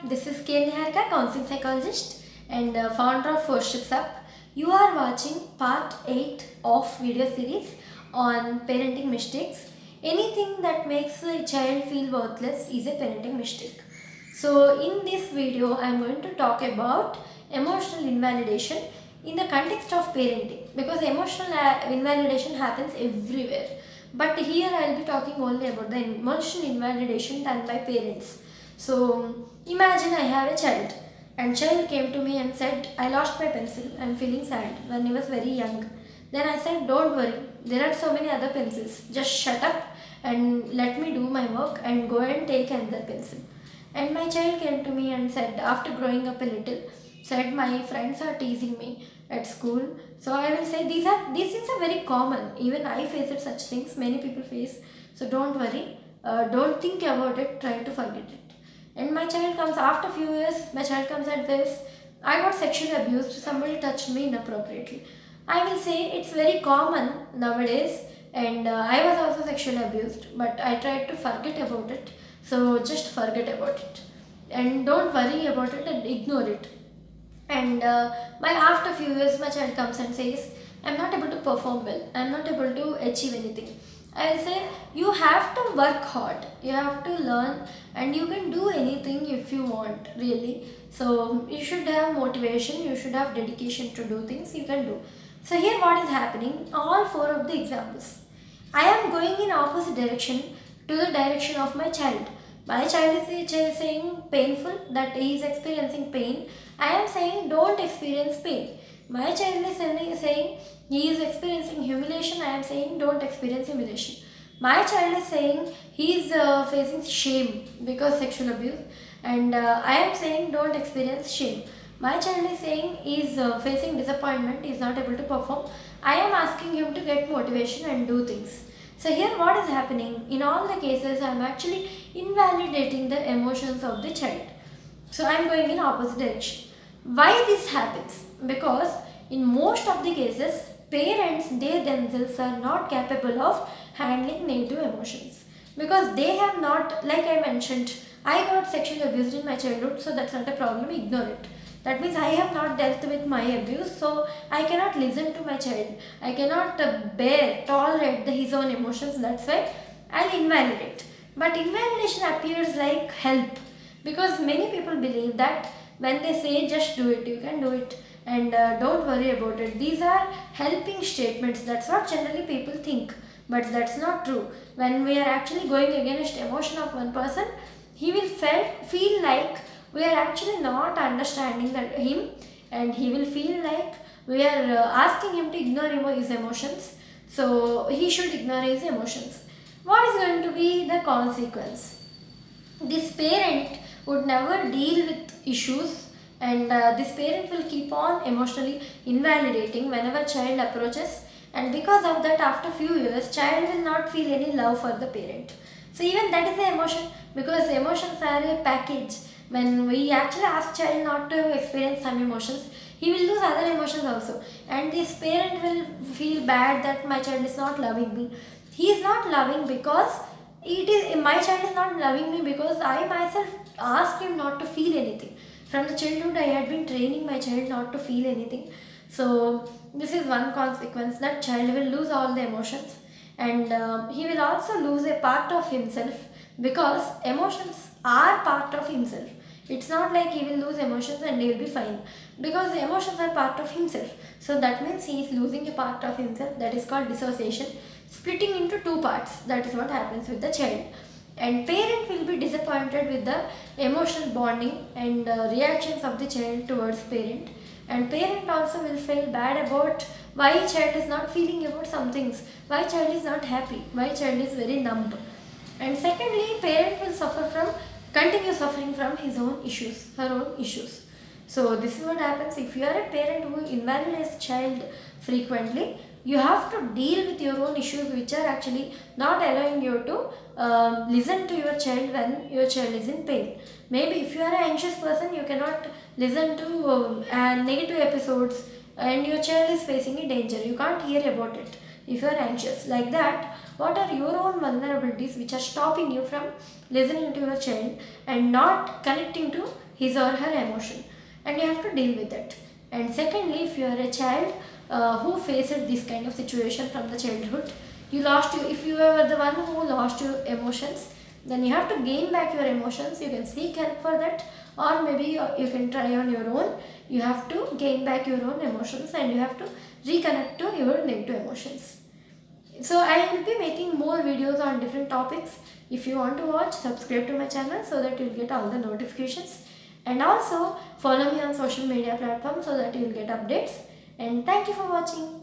this is klniharika, counselling psychologist and founder of 4 Steps Up. You are watching part 8 of video series on parenting mistakes. Anything that makes a child feel worthless is a parenting mistake. So in this video, I am going to talk about emotional invalidation in the context of parenting, because emotional invalidation happens everywhere. But here I will be talking only about the emotional invalidation done by parents. So imagine I have a child, and child came to me and said, I lost my pencil, I am feeling sad, when he was very young. Then I said, don't worry, there are so many other pencils, just shut up and let me do my work and go and take another pencil. And my child came to me and said, after growing up a little, said, my friends are teasing me at school. So I will say, these things are very common. Even I faced such things, many people face. So don't worry, don't think about it, try to forget it. And my child comes after few years, my child comes and says, I got sexually abused, somebody touched me inappropriately. I will say it's very common nowadays, and I was also sexually abused, but I tried to forget about it. So just forget about it and don't worry about it and ignore it. And after few years, my child comes and says, I'm not able to perform well, I'm not able to achieve anything. I will say, you have to work hard, you have to learn, and you can do anything if you want, really. So you should have motivation, you should have dedication to do things, you can do. So here what is happening, all 4 of the examples, I am going in opposite direction to the direction of my child. My child is saying painful, that he is experiencing pain. I am saying don't experience pain. My child is saying he is experiencing humiliation. I am saying don't experience humiliation. My child is saying he is facing shame because sexual abuse, and I am saying don't experience shame. My child is saying he is facing disappointment, he is not able to perform. I am asking him to get motivation and do things. So here what is happening, in all the cases I am actually invalidating the emotions of the child. So I am going in opposite direction. Why this happens? Because in most of the cases, parents, they themselves are not capable of handling negative emotions. Because they have not, like I mentioned, I got sexually abused in my childhood, so that's not a problem, ignore it. That means I have not dealt with my abuse, so I cannot listen to my child. I cannot tolerate his own emotions, that's why I'll invalidate. But invalidation appears like help, because many people believe that when they say just do it, you can do it, and don't worry about it. These are helping statements, that's what generally people think. But that's not true. When we are actually going against emotion of one person, he will feel like we are actually not understanding him, and he will feel like we are asking him to ignore his emotions, so he should ignore his emotions. What is going to be the consequence? This parent would never deal with issues, and this parent will keep on emotionally invalidating whenever child approaches, and because of that, after few years, child will not feel any love for the parent. So even that is the emotion, because emotions are a package. When we actually ask child not to experience some emotions, he will lose other emotions also. And this parent will feel bad that my child is not loving me. He is not loving because my child is not loving me because I myself asked him not to feel anything. From the childhood, I had been training my child not to feel anything. So this is one consequence, that child will lose all the emotions, and he will also lose a part of himself, because emotions are part of himself. It's not like he will lose emotions and he will be fine, because emotions are part of himself. So that means he is losing a part of himself, that is called dissociation, splitting into 2 parts. That is what happens with the child. And parent will be disappointed with the emotional bonding and reactions of the child towards parent. And parent also will feel bad about why child is not feeling about some things, why child is not happy, why child is very numb. And secondly, parent will continue suffering from his own issues, her own issues. So this is what happens if you are a parent who invalidates child frequently. You have to deal with your own issues, which are actually not allowing you to listen to your child when your child is in pain. Maybe if you are an anxious person, you cannot listen to negative episodes, and your child is facing a danger, you can't hear about it if you are anxious. Like that, what are your own vulnerabilities which are stopping you from listening to your child and not connecting to his or her emotion, and you have to deal with it. And secondly, if you are a child who faced this kind of situation from the childhood, if you were the one who lost your emotions, then you have to gain back your emotions. You can seek help for that, or maybe you can try on your own. You have to gain back your own emotions and you have to reconnect to your negative emotions. So I will be making more videos on different topics. If you want to watch, subscribe to my channel so that you will get all the notifications, and also follow me on social media platforms so that you will get updates. And thank you for watching.